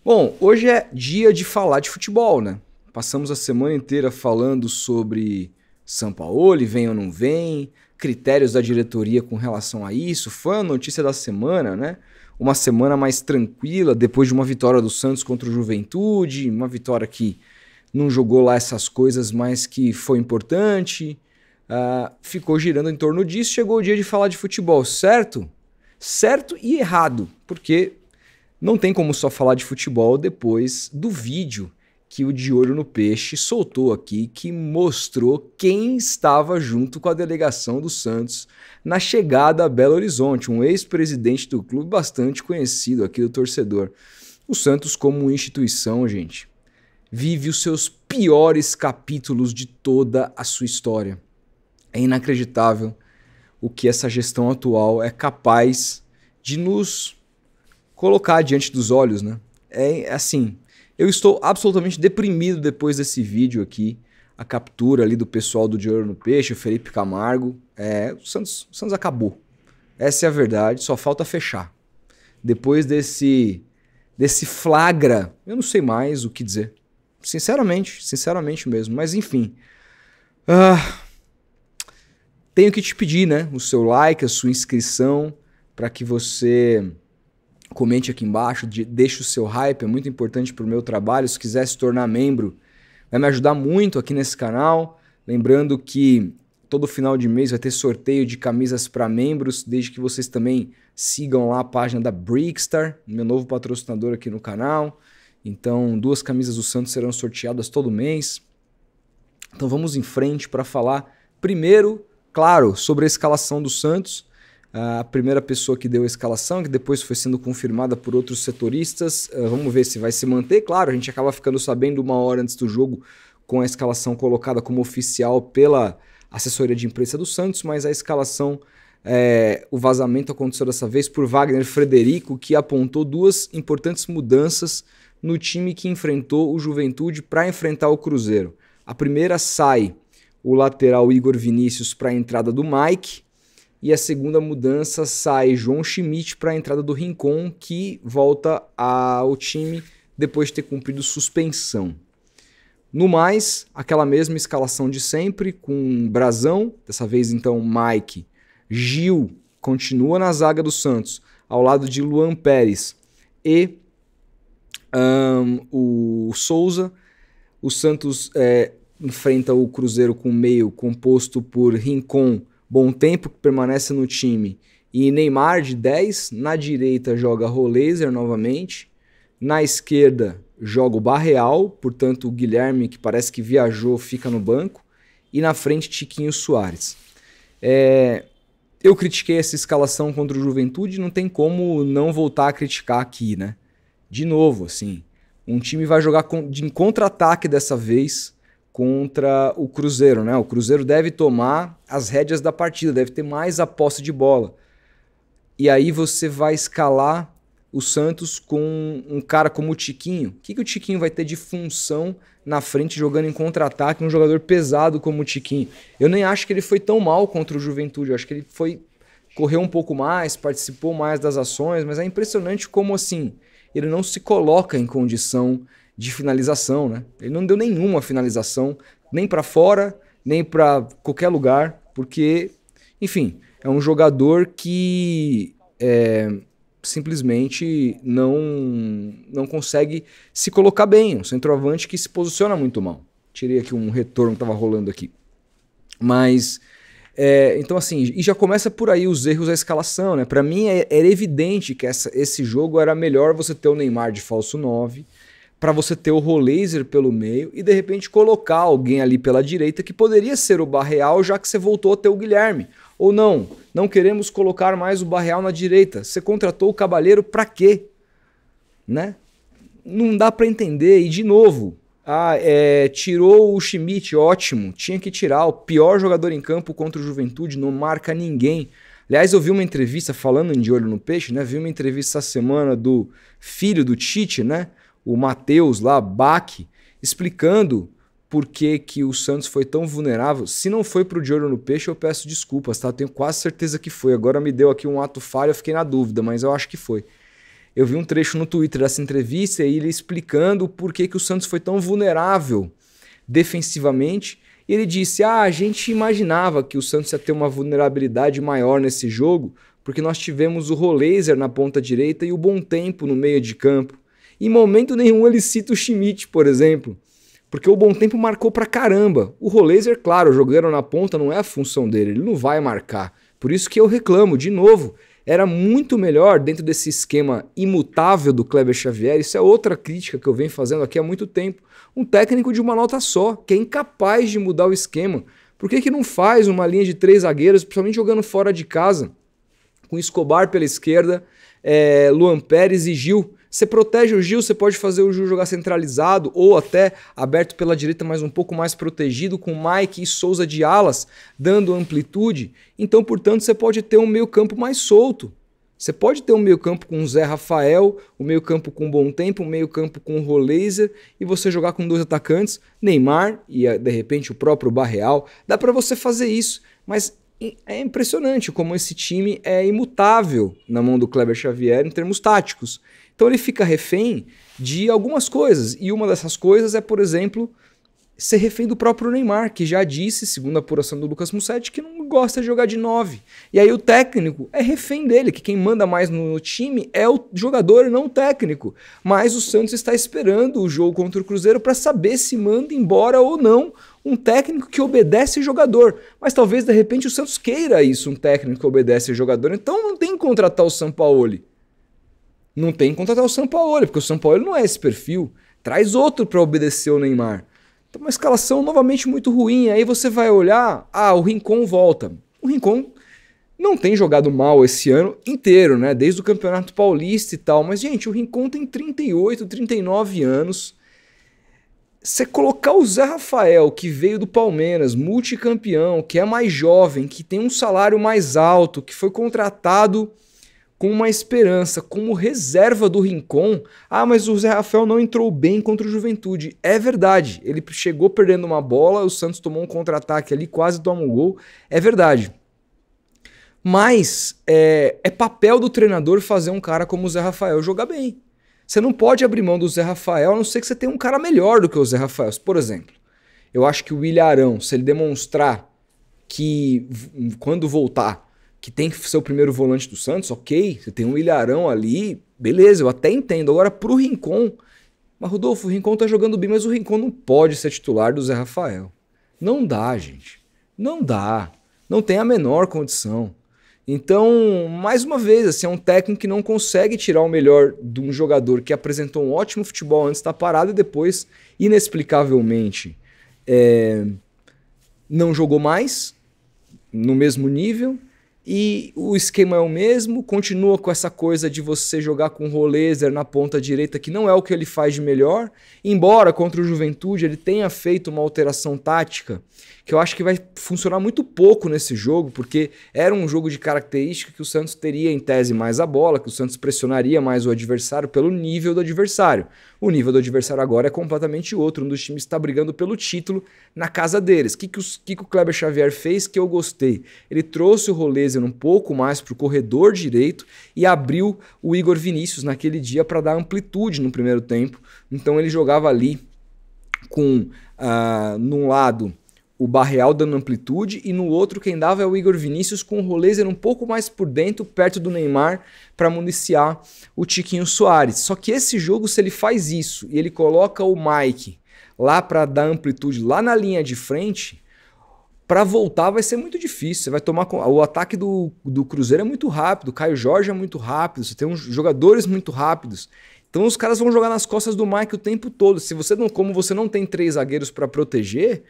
Bom, hoje é dia de falar de futebol, né? Passamos a semana inteira falando sobre Sampaoli, vem ou não vem, critérios da diretoria com relação a isso. Foi a notícia da semana, né? Uma semana mais tranquila, depois de uma vitória do Santos contra o Juventude, uma vitória que não jogou lá essas coisas, mas que foi importante. Ficou girando em torno disso, chegou o dia de falar de futebol, certo? Certo e errado, porque não tem como só falar de futebol depois do vídeo que o De Olho no Peixe soltou aqui, que mostrou quem estava junto com a delegação do Santos na chegada a Belo Horizonte, um ex-presidente do clube bastante conhecido aqui do torcedor. O Santos, como instituição, gente, vive os seus piores capítulos de toda a sua história. É inacreditável o que essa gestão atual é capaz de nos colocar diante dos olhos, né? É assim, eu estou absolutamente deprimido depois desse vídeo aqui, a captura ali do pessoal do De Olho no Peixe, o Felipe Camargo. O Santos acabou. Essa é a verdade, só falta fechar. Depois desse flagra, eu não sei mais o que dizer. Sinceramente mesmo, mas enfim. Tenho que te pedir, né, o seu like, a sua inscrição, para que você comente aqui embaixo, deixe o seu hype, é muito importante para o meu trabalho. Se quiser se tornar membro, vai me ajudar muito aqui nesse canal. Lembrando que todo final de mês vai ter sorteio de camisas para membros, desde que vocês também sigam lá a página da Brickstar, meu novo patrocinador aqui no canal. Então, 2 camisas do Santos serão sorteadas todo mês. Então vamos em frente para falar primeiro, claro, sobre a escalação do Santos. A primeira pessoa que deu a escalação, que depois foi sendo confirmada por outros setoristas. Vamos ver se vai se manter. Claro, a gente acaba ficando sabendo 1 hora antes do jogo com a escalação colocada como oficial pela assessoria de imprensa do Santos, mas a escalação, o vazamento aconteceu dessa vez por Wagner Frederico, que apontou 2 importantes mudanças no time que enfrentou o Juventude para enfrentar o Cruzeiro. A primeira, sai o lateral Igor Vinícius para a entrada do Mike. E a segunda mudança, sai João Schmidt para a entrada do Rincon, que volta ao time depois de ter cumprido suspensão. No mais, aquela mesma escalação de sempre, com Brazão, dessa vez então Mike. Gil continua na zaga do Santos, ao lado de Luan Pérez e o Souza. O Santos enfrenta o Cruzeiro com meio composto por Rincon, Bom Tempo, que permanece no time, e Neymar de 10. Na direita joga Roleiser novamente. Na esquerda joga o Barreal, portanto o Guilherme, que parece que viajou, fica no banco. E na frente Tiquinho Soares. Eu critiquei essa escalação contra o Juventude, não tem como não voltar a criticar aqui, né? De novo, assim, um time vai jogar em contra-ataque dessa vez contra o Cruzeiro, né? O Cruzeiro deve tomar as rédeas da partida, deve ter mais a posse de bola. E aí você vai escalar o Santos com um cara como o Tiquinho. O que o Tiquinho vai ter de função na frente jogando em contra-ataque, um jogador pesado como o Tiquinho? Eu nem acho que ele foi tão mal contra o Juventude, eu acho que ele correu um pouco mais, participou mais das ações, mas é impressionante como assim ele não se coloca em condição de finalização, né? Ele não deu nenhuma finalização, nem para fora, nem para qualquer lugar, porque, enfim, é um jogador que simplesmente não consegue se colocar bem, um centroavante que se posiciona muito mal. Tirei aqui um retorno que estava rolando aqui. Mas, então assim, e já começa por aí os erros da escalação, né? Para mim era evidente que esse jogo era melhor você ter o Neymar de falso 9, para você ter o Roleiser pelo meio e de repente colocar alguém ali pela direita que poderia ser o Barreal, já que você voltou a ter o Guilherme. Ou não queremos colocar mais o Barreal na direita. Você contratou o Cabaleiro para quê? Né? Não dá para entender. E de novo, tirou o Schmidt, ótimo, tinha que tirar. O pior jogador em campo contra o Juventude, não marca ninguém. Aliás, eu vi uma entrevista, falando em De Olho no Peixe, né? Vi uma entrevista essa semana do filho do Tite, né? O Matheus lá, Bach, explicando por que o Santos foi tão vulnerável. Se não foi pro De Olho no Peixe, eu peço desculpas, tá? Eu tenho quase certeza que foi. Agora me deu aqui um ato falho, eu fiquei na dúvida, mas eu acho que foi. Eu vi um trecho no Twitter dessa entrevista e ele explicando por que o Santos foi tão vulnerável defensivamente. E ele disse, a gente imaginava que o Santos ia ter uma vulnerabilidade maior nesse jogo, porque nós tivemos o Roleiser na ponta direita e o Bom Tempo no meio de campo. Em momento nenhum ele cita o Schmidt, por exemplo, porque o Bom Tempo marcou pra caramba. O Roleiser, claro, jogando na ponta não é a função dele, ele não vai marcar. Por isso que eu reclamo, de novo, era muito melhor dentro desse esquema imutável do Kleber Xavier, isso é outra crítica que eu venho fazendo aqui há muito tempo, um técnico de uma nota só, que é incapaz de mudar o esquema. Por que não faz uma linha de 3 zagueiros, principalmente jogando fora de casa, com Escobar pela esquerda, Luan Pérez e Gil? Você protege o Gil, você pode fazer o Gil jogar centralizado ou até aberto pela direita, mas um pouco mais protegido, com Mike e Souza de alas, dando amplitude. Então, portanto, você pode ter um meio campo mais solto. Você pode ter um meio campo com o Zé Rafael, um meio campo com Bom Tempo, um meio campo com o Roleiser e você jogar com 2 atacantes, Neymar e de repente o próprio Barreal. Dá para você fazer isso, mas é impressionante como esse time é imutável na mão do Kleber Xavier em termos táticos. Então ele fica refém de algumas coisas, e uma dessas coisas é, por exemplo, ser refém do próprio Neymar, que já disse, segundo a apuração do Lucas Mussetti, que não gosta de jogar de 9. E aí o técnico é refém dele, que quem manda mais no time é o jogador e não o técnico. Mas o Santos está esperando o jogo contra o Cruzeiro para saber se manda embora ou não um técnico que obedece o jogador. Mas talvez, de repente, o Santos queira isso, um técnico que obedece o jogador. Então não tem que contratar o Sampaoli. Não tem que contratar o Sampaoli, porque o Sampaoli não é esse perfil. Traz outro para obedecer o Neymar. Então uma escalação novamente muito ruim. Aí você vai olhar, o Rincon volta. O Rincon não tem jogado mal esse ano inteiro, né? Desde o Campeonato Paulista e tal. Mas, gente, o Rincon tem 38, 39 anos. Você colocar o Zé Rafael, que veio do Palmeiras, multicampeão, que é mais jovem, que tem um salário mais alto, que foi contratado com uma esperança, como reserva do Rincon. Mas o Zé Rafael não entrou bem contra o Juventude. É verdade, ele chegou perdendo uma bola, o Santos tomou um contra-ataque ali, quase toma um gol. É verdade. Mas é papel do treinador fazer um cara como o Zé Rafael jogar bem. Você não pode abrir mão do Zé Rafael, a não ser que você tenha um cara melhor do que o Zé Rafael. Por exemplo, eu acho que o William Arão, se ele demonstrar que quando voltar, que tem que ser o primeiro volante do Santos, ok, você tem um Ilharão ali, beleza, eu até entendo. Agora pro Rincon, mas Rodolfo, o Rincon tá jogando bem, mas o Rincon não pode ser titular do Zé Rafael. Não dá, gente. Não dá. Não tem a menor condição. Então, mais uma vez, assim, é um técnico que não consegue tirar o melhor de um jogador que apresentou um ótimo futebol antes da parada e depois, inexplicavelmente, não jogou mais no mesmo nível. E o esquema é o mesmo, continua com essa coisa de você jogar com o Roleiser na ponta direita, que não é o que ele faz de melhor, embora contra o Juventude ele tenha feito uma alteração tática, que eu acho que vai funcionar muito pouco nesse jogo, porque era um jogo de característica que o Santos teria em tese mais a bola, que o Santos pressionaria mais o adversário pelo nível do adversário. O nível do adversário agora é completamente outro, um dos times está brigando pelo título na casa deles. O que o Kleber Xavier fez que eu gostei? Ele trouxe o Roleiser um pouco mais para o corredor direito e abriu o Igor Vinícius naquele dia para dar amplitude no primeiro tempo. Então ele jogava ali com, num lado, o Barreal dando amplitude e no outro quem dava é o Igor Vinícius com o Roleiser um pouco mais por dentro, perto do Neymar, para municiar o Tiquinho Soares. Só que esse jogo, se ele faz isso e ele coloca o Mike lá para dar amplitude lá na linha de frente, para voltar vai ser muito difícil. Você vai tomar o ataque do Cruzeiro é muito rápido, o Caio Jorge é muito rápido, você tem uns jogadores muito rápidos. Então os caras vão jogar nas costas do Mike o tempo todo. Se você não, como você não tem 3 zagueiros para proteger,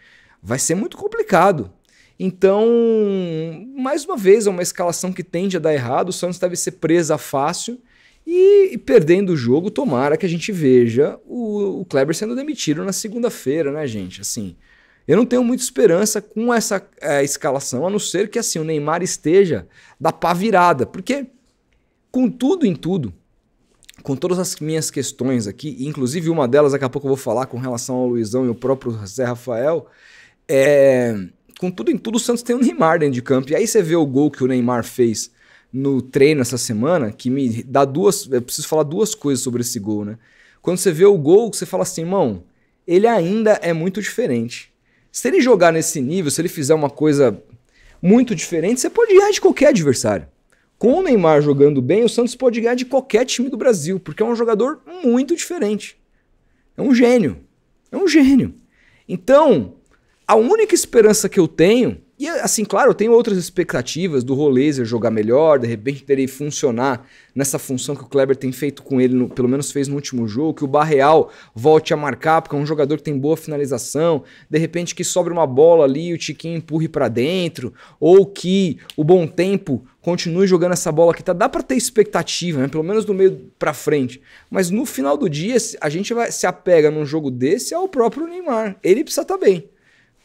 vai ser muito complicado. Então, mais uma vez, é uma escalação que tende a dar errado. O Santos deve ser presa fácil e perdendo o jogo, tomara que a gente veja o Kleber sendo demitido na segunda-feira, né, gente? Assim, eu não tenho muita esperança com essa escalação, a não ser que assim, o Neymar esteja da pá virada. Porque, com tudo em tudo, com todas as minhas questões aqui, inclusive uma delas daqui a pouco eu vou falar com relação ao Luizão e o próprio Zé Rafael, com tudo em tudo o Santos tem o Neymar dentro de campo. E aí você vê o gol que o Neymar fez no treino essa semana que me dá eu preciso falar duas coisas sobre esse gol, né? Quando você vê o gol, você fala assim, irmão, ele ainda é muito diferente. Se ele jogar nesse nível, se ele fizer uma coisa muito diferente, você pode ganhar de qualquer adversário. Com o Neymar jogando bem, o Santos pode ganhar de qualquer time do Brasil, porque é um jogador muito diferente. É um gênio. É um gênio. Então, a única esperança que eu tenho, e assim, claro, eu tenho outras expectativas do Roleiser jogar melhor, de repente dele funcionar nessa função que o Kleber tem feito com ele, pelo menos fez no último jogo, que o Barreal volte a marcar, porque é um jogador que tem boa finalização, de repente que sobre uma bola ali e o Tiquinho empurre pra dentro, ou que o Bom Tempo continue jogando essa bola aqui, tá? Dá pra ter expectativa, né? Pelo menos do meio pra frente. Mas no final do dia, a gente se apega num jogo desse ao próprio Neymar. Ele precisa estar bem.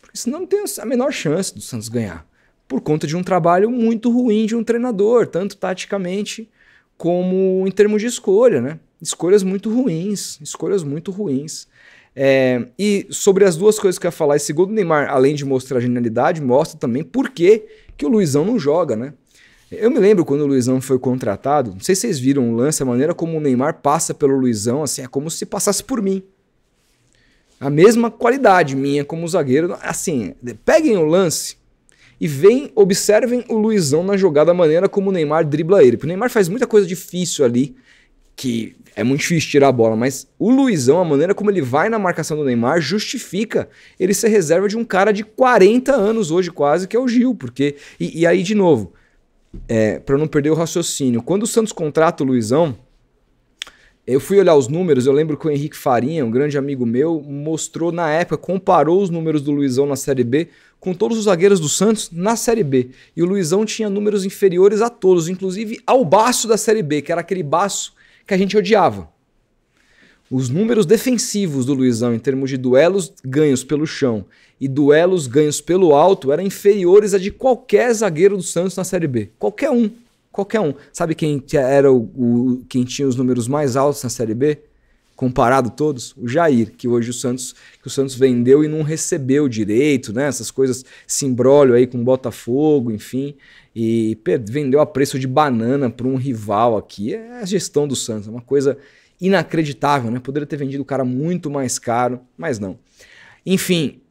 Porque senão não tem a menor chance do Santos ganhar. Por conta de um trabalho muito ruim de um treinador, tanto taticamente como em termos de escolha, né? Escolhas muito ruins. Escolhas muito ruins. E sobre as duas coisas que eu ia falar, esse gol do Neymar, além de mostrar genialidade, mostra também por que o Luizão não joga, né? Eu me lembro quando o Luizão foi contratado, não sei se vocês viram o lance, a maneira como o Neymar passa pelo Luizão, assim, é como se passasse por mim. A mesma qualidade minha como zagueiro. Assim, peguem o lance e observem o Luizão na jogada, a maneira como o Neymar dribla ele. Porque o Neymar faz muita coisa difícil ali, que é muito difícil tirar a bola, mas o Luizão, a maneira como ele vai na marcação do Neymar, justifica ele ser reserva de um cara de 40 anos hoje quase, que é o Gil. Porque, e aí, de novo, para não perder o raciocínio, quando o Santos contrata o Luizão, eu fui olhar os números, eu lembro que o Henrique Farinha, um grande amigo meu, mostrou na época, comparou os números do Luizão na Série B com todos os zagueiros do Santos na Série B. E o Luizão tinha números inferiores a todos, inclusive ao Baço da Série B, que era aquele Baço que a gente odiava. Os números defensivos do Luizão em termos de duelos ganhos pelo chão e duelos ganhos pelo alto eram inferiores a de qualquer zagueiro do Santos na Série B. Qualquer um. Qualquer um. Sabe quem era quem tinha os números mais altos na Série B? Comparado todos? O Jair, que hoje o Santos vendeu e não recebeu direito, né? Essas coisas, esse imbróglio aí com o Botafogo, enfim, e vendeu a preço de banana para um rival aqui. É a gestão do Santos, é uma coisa inacreditável, né? Poderia ter vendido o cara muito mais caro, mas não. Enfim,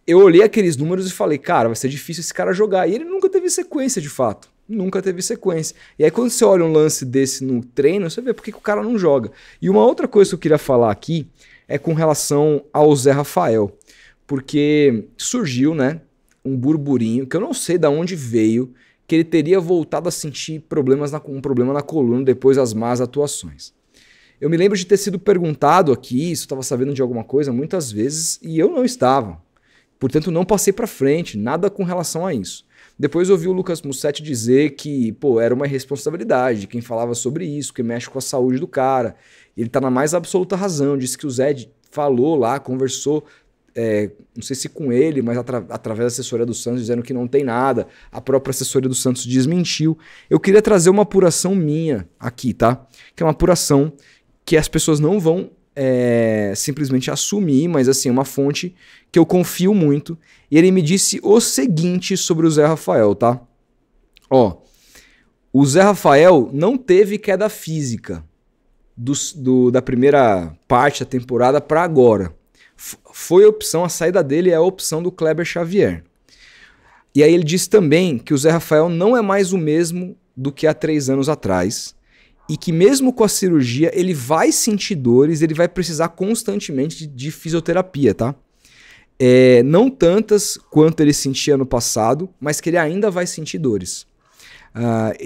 eu olhei aqueles números e falei, cara, vai ser difícil esse cara jogar. E ele nunca teve sequência, de fato. Nunca teve sequência. E aí quando você olha um lance desse no treino, você vê por que o cara não joga. E uma outra coisa que eu queria falar aqui é com relação ao Zé Rafael. Porque surgiu, né, um burburinho, que eu não sei de onde veio, que ele teria voltado a sentir um problema na coluna depois das más atuações. Eu me lembro de ter sido perguntado aqui se eu estava sabendo de alguma coisa muitas vezes e eu não estava. Portanto, não passei para frente, nada com relação a isso. Depois eu ouvi o Lucas Mussetti dizer que, era uma irresponsabilidade de quem falava sobre isso, que mexe com a saúde do cara. Ele tá na mais absoluta razão, disse que o Zé falou lá, conversou, não sei se com ele, mas através da assessoria do Santos, dizendo que não tem nada. A própria assessoria do Santos desmentiu. Eu queria trazer uma apuração minha aqui, tá? Que é uma apuração que as pessoas não vão simplesmente assumir, mas assim, é uma fonte que eu confio muito. E ele me disse o seguinte sobre o Zé Rafael, tá? O Zé Rafael não teve queda física da primeira parte da temporada para agora. Foi a opção, a saída dele é a opção do Kleber Xavier. E aí ele disse também que o Zé Rafael não é mais o mesmo do que há 3 anos atrás. E que mesmo com a cirurgia, ele vai sentir dores, ele vai precisar constantemente de fisioterapia, tá? Não tantas quanto ele sentia no passado, mas que ele ainda vai sentir dores.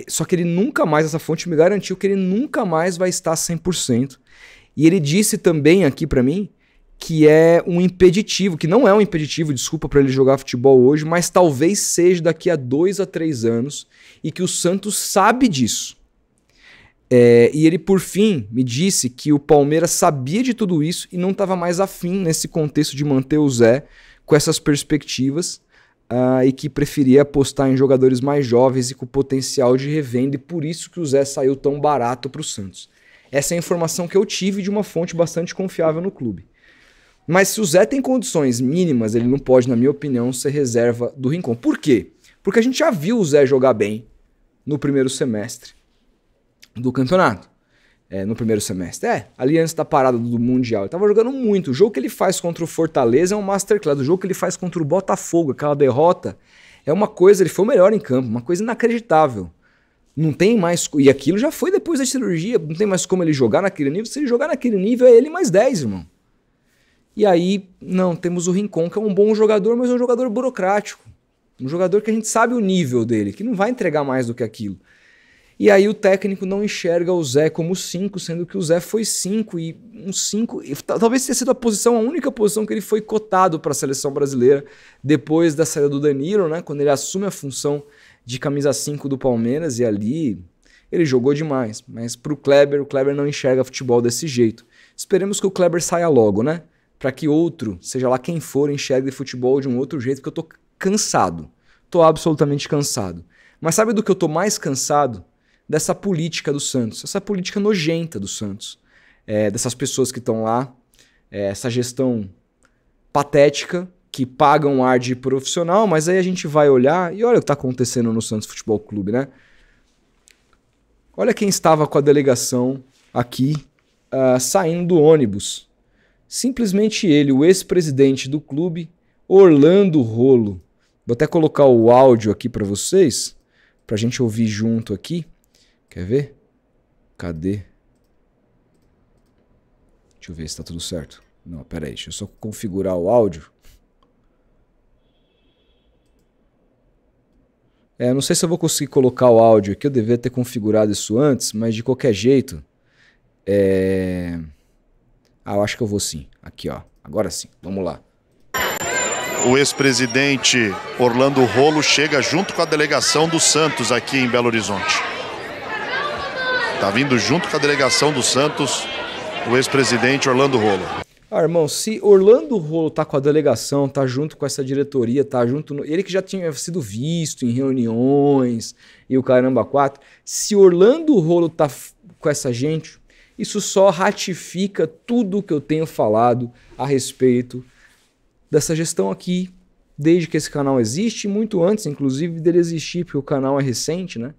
Só que ele nunca mais, essa fonte me garantiu que ele nunca mais vai estar 100%. E ele disse também aqui pra mim que é um impeditivo, que não é um impeditivo, desculpa, para ele jogar futebol hoje, mas talvez seja daqui a 2 a 3 anos e que o Santos sabe disso. E ele, por fim, me disse que o Palmeiras sabia de tudo isso e não estava mais afim nesse contexto de manter o Zé com essas perspectivas e que preferia apostar em jogadores mais jovens e com potencial de revenda, e por isso que o Zé saiu tão barato para o Santos. Essa é a informação que eu tive de uma fonte bastante confiável no clube. Mas se o Zé tem condições mínimas, ele não pode, na minha opinião, ser reserva do Rincon. Por quê? Porque a gente já viu o Zé jogar bem no primeiro semestre do campeonato. No primeiro semestre. Ali antes da parada do Mundial. Ele tava jogando muito. O jogo que ele faz contra o Fortaleza é um masterclass. O jogo que ele faz contra o Botafogo, aquela derrota, é uma coisa... Ele foi o melhor em campo. Uma coisa inacreditável. Não tem mais... E aquilo já foi depois da cirurgia. Não tem mais como ele jogar naquele nível. Se ele jogar naquele nível, é ele mais 10, irmão. E aí, não, temos o Rincon, que é um bom jogador, mas é um jogador burocrático. Um jogador que a gente sabe o nível dele, que não vai entregar mais do que aquilo. E aí o técnico não enxerga o Zé como 5, sendo que o Zé foi 5. E um 5... Talvez tenha sido a única posição que ele foi cotado para a seleção brasileira depois da saída do Danilo, né? Quando ele assume a função de camisa 5 do Palmeiras, e ali ele jogou demais. Mas pro Kleber, o Kleber não enxerga futebol desse jeito. Esperemos que o Kleber saia logo, né? Para que outro, seja lá quem for, enxergue futebol de um outro jeito, que eu tô cansado. Tô absolutamente cansado. Mas sabe do que eu tô mais cansado? Dessa política do Santos, essa política nojenta do Santos, dessas pessoas que estão lá, essa gestão patética, que pagam ar de profissional, mas aí a gente vai olhar e olha o que está acontecendo no Santos Futebol Clube, né? Olha quem estava com a delegação aqui, saindo do ônibus. Simplesmente ele, o ex-presidente do clube, Orlando Rolo. Vou até colocar o áudio aqui para vocês, para a gente ouvir junto aqui. Quer ver? Cadê? Deixa eu ver se tá tudo certo. Não, pera aí, deixa eu só configurar o áudio. Não sei se eu vou conseguir colocar o áudio aqui, eu devia ter configurado isso antes, mas de qualquer jeito... eu acho que eu vou sim. Aqui, ó. Agora sim, vamos lá. O ex-presidente Orlando Rolo chega junto com a delegação do Santos aqui em Belo Horizonte. Tá vindo junto com a delegação do Santos, o ex-presidente Orlando Rolo. Irmão, se Orlando Rolo tá com a delegação, tá junto com essa diretoria, tá junto... Ele que já tinha sido visto em reuniões e o caramba 4. Se Orlando Rolo tá com essa gente, isso só ratifica tudo que eu tenho falado a respeito dessa gestão aqui, desde que esse canal existe, muito antes, inclusive, dele existir, porque o canal é recente, né?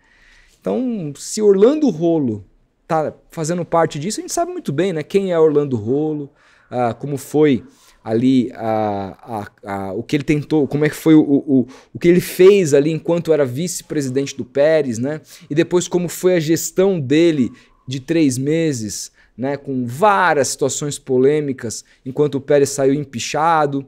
Então, se Orlando Rolo tá fazendo parte disso, a gente sabe muito bem, né? Quem é Orlando Rolo, como foi ali o que ele tentou, como é que foi o que ele fez ali enquanto era vice-presidente do Pérez, né? E depois como foi a gestão dele de 3 meses, né? Com várias situações polêmicas, enquanto o Pérez saiu empichado.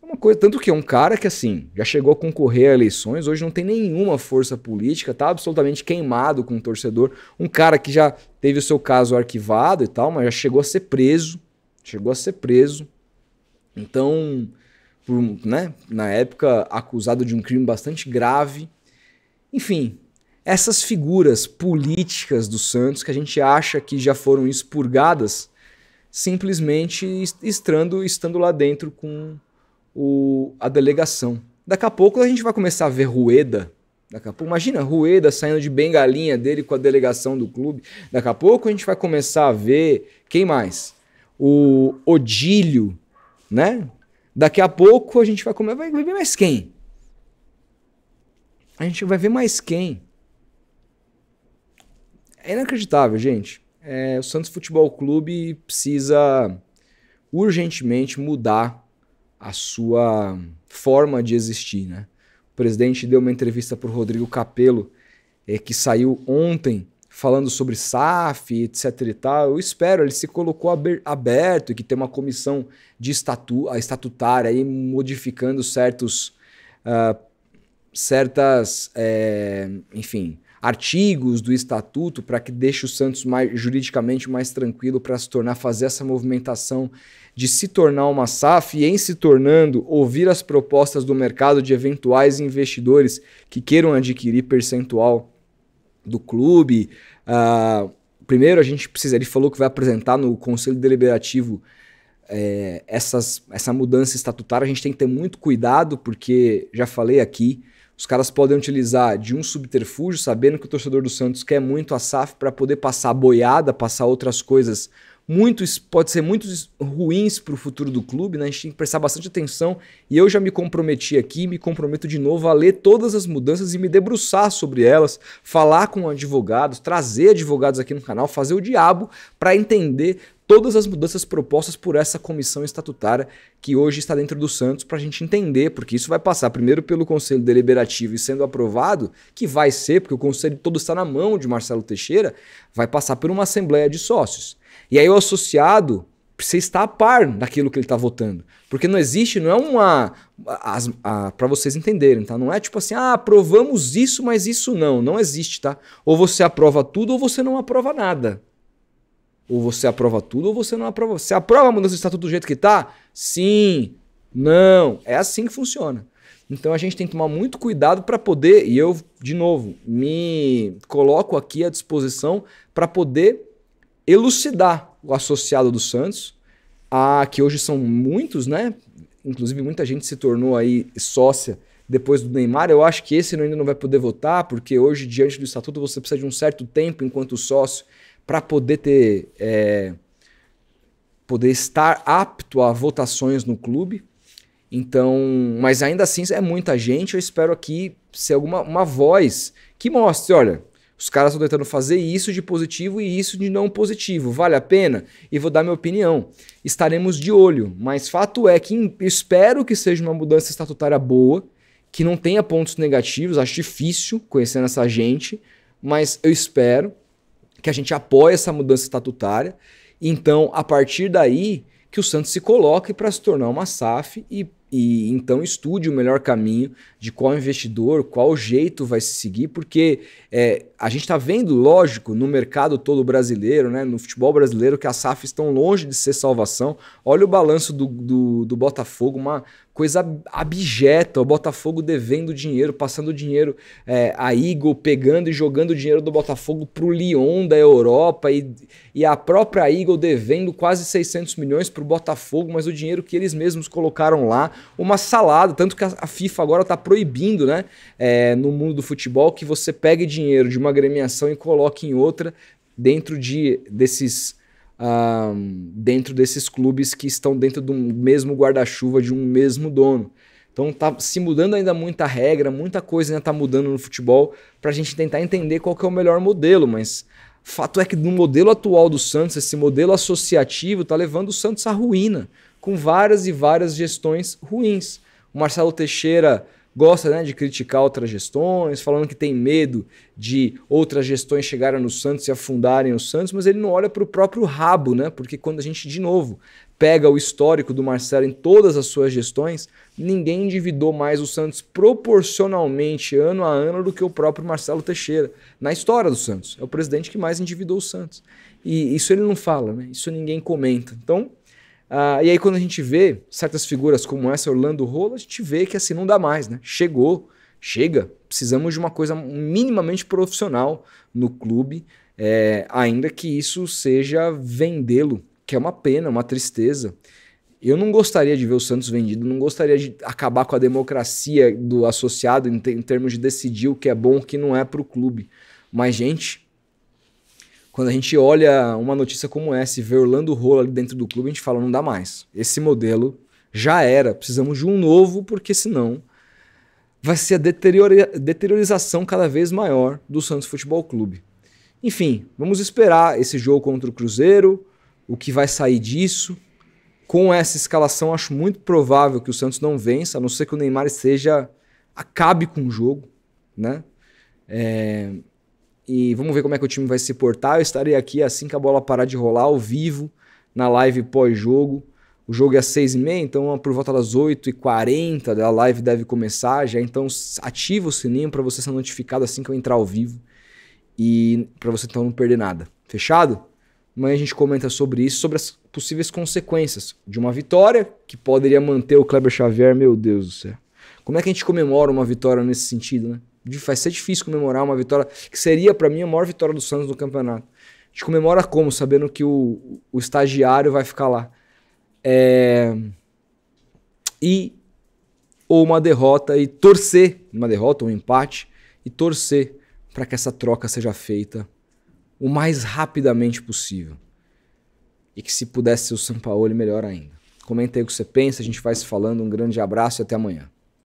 Uma coisa, tanto que é um cara que assim, já chegou a concorrer a eleições, hoje não tem nenhuma força política, tá absolutamente queimado com o torcedor, um cara que já teve o seu caso arquivado e tal, mas já chegou a ser preso, então, né, na época acusado de um crime bastante grave, enfim, essas figuras políticas do Santos que a gente acha que já foram expurgadas, simplesmente estando lá dentro com a delegação. Daqui a pouco a gente vai começar a ver Rueda. Daqui a pouco, imagina, Rueda saindo de bengalinha dele com a delegação do clube. Daqui a pouco a gente vai começar a ver... Quem mais? O Odílio, né? Daqui a pouco a gente vai ver mais quem? A gente vai ver mais quem? É inacreditável, gente. O Santos Futebol Clube precisa urgentemente mudar a sua forma de existir, né? O presidente deu uma entrevista para o Rodrigo Capello, que saiu ontem, falando sobre SAF, etc e tal. Eu espero, ele se colocou aberto e que tem uma comissão de estatutária aí modificando enfim, artigos do estatuto para que deixe o Santos juridicamente mais tranquilo para fazer essa movimentação de se tornar uma SAF e, em se tornando, ouvir as propostas do mercado de eventuais investidores que queiram adquirir percentual do clube. Primeiro a gente precisa, ele falou que vai apresentar no Conselho Deliberativo essa mudança estatutária. A gente tem que ter muito cuidado porque, já falei aqui, os caras podem utilizar de um subterfúgio, sabendo que o torcedor do Santos quer muito a SAF para poder passar boiada, passar outras coisas pode ser muito ruins para o futuro do clube, né? A gente tem que prestar bastante atenção. E eu já me comprometi aqui, me comprometo de novo a ler todas as mudanças e me debruçar sobre elas, falar com advogados, trazer advogados aqui no canal, fazer o diabo para entender todas as mudanças propostas por essa comissão estatutária que hoje está dentro do Santos, para a gente entender, porque isso vai passar primeiro pelo Conselho Deliberativo e sendo aprovado, que vai ser, porque o Conselho todo está na mão de Marcelo Teixeira, vai passar por uma Assembleia de Sócios. E aí o associado precisa estar a par daquilo que ele está votando. Porque não existe, não é para vocês entenderem, tá? Não é tipo assim, aprovamos isso, mas isso não existe, tá? Ou você aprova tudo ou você não aprova nada. Ou você aprova tudo ou você não aprova. Você aprova a mudança do estatuto do jeito que tá? Sim, não. É assim que funciona. Então a gente tem que tomar muito cuidado para poder, e eu, de novo, me coloco aqui à disposição para poder elucidar o associado do Santos, que hoje são muitos, né? Inclusive muita gente se tornou aí sócia depois do Neymar. Eu acho que esse ainda não vai poder votar, porque hoje, diante do estatuto, você precisa de um certo tempo enquanto sócio para poder poder estar apto a votações no clube. Então, mas ainda assim é muita gente. Eu espero aqui ser uma voz que mostre, olha, os caras estão tentando fazer isso de positivo e isso de não positivo. Vale a pena? E vou dar minha opinião. Estaremos de olho, mas fato é que espero que seja uma mudança estatutária boa, que não tenha pontos negativos. Acho difícil conhecendo essa gente, mas eu espero que a gente apoie essa mudança estatutária. Então, a partir daí, que o Santos se coloque para se tornar uma SAF e então estude o melhor caminho de qual investidor, qual jeito vai se seguir, porque a gente está vendo, lógico, no mercado todo brasileiro, né, no futebol brasileiro, que as SAFs estão longe de ser salvação. Olha o balanço do Botafogo, uma coisa abjeta, o Botafogo devendo dinheiro, passando dinheiro, a Eagle pegando e jogando dinheiro do Botafogo para o Lyon da Europa e a própria Eagle devendo quase 600 milhões para o Botafogo, mas o dinheiro que eles mesmos colocaram lá, uma salada, tanto que a FIFA agora está proibindo, né, no mundo do futebol, que você pegue dinheiro de uma agremiação e coloque em outra dentro desses clubes que estão dentro do mesmo guarda-chuva de um mesmo dono. Então tá se mudando ainda muita regra, muita coisa ainda está mudando no futebol para a gente tentar entender qual que é o melhor modelo, mas fato é que no modelo atual do Santos, esse modelo associativo está levando o Santos à ruína, com várias e várias gestões ruins. O Marcelo Teixeira gosta, né, de criticar outras gestões, falando que tem medo de outras gestões chegarem no Santos e afundarem o Santos, mas ele não olha para o próprio rabo, né? Porque quando a gente, de novo, pega o histórico do Marcelo em todas as suas gestões, ninguém endividou mais o Santos proporcionalmente, ano a ano, do que o próprio Marcelo Teixeira. Na história do Santos. É o presidente que mais endividou o Santos. E isso ele não fala, né? Isso ninguém comenta. Então, e aí quando a gente vê certas figuras como essa, Orlando Rolo, a gente vê que assim não dá mais, né? Chega. Precisamos de uma coisa minimamente profissional no clube, ainda que isso seja vendê-lo, que é uma pena, uma tristeza. Eu não gostaria de ver o Santos vendido, não gostaria de acabar com a democracia do associado em termos de decidir o que é bom e o que não é para o clube. Mas, gente, quando a gente olha uma notícia como essa e vê Orlando Rolo ali dentro do clube, a gente fala, não dá mais. Esse modelo já era, precisamos de um novo, porque senão vai ser a deteriorização cada vez maior do Santos Futebol Clube. Enfim, vamos esperar esse jogo contra o Cruzeiro, o que vai sair disso. Com essa escalação, acho muito provável que o Santos não vença, a não ser que o Neymar acabe com o jogo, né? E vamos ver como é que o time vai se portar. Eu estarei aqui assim que a bola parar de rolar, ao vivo, na live pós-jogo. O jogo é às 6h30, então por volta das 8h40 a live deve começar. Já então ativa o sininho para você ser notificado assim que eu entrar ao vivo. E para você então não perder nada. Fechado? Amanhã a gente comenta sobre isso, sobre as possíveis consequências de uma vitória que poderia manter o Kleber Xavier. Meu Deus do céu. Como é que a gente comemora uma vitória nesse sentido, né? Vai ser difícil comemorar uma vitória que seria, para mim, a maior vitória do Santos no campeonato. A gente comemora como? Sabendo que o estagiário vai ficar lá. Ou uma derrota e torcer, uma derrota ou um empate, e torcer para que essa troca seja feita o mais rapidamente possível. e que se pudesse ser o Sampaoli, melhor ainda. Comenta aí o que você pensa, a gente vai se falando. Um grande abraço e até amanhã.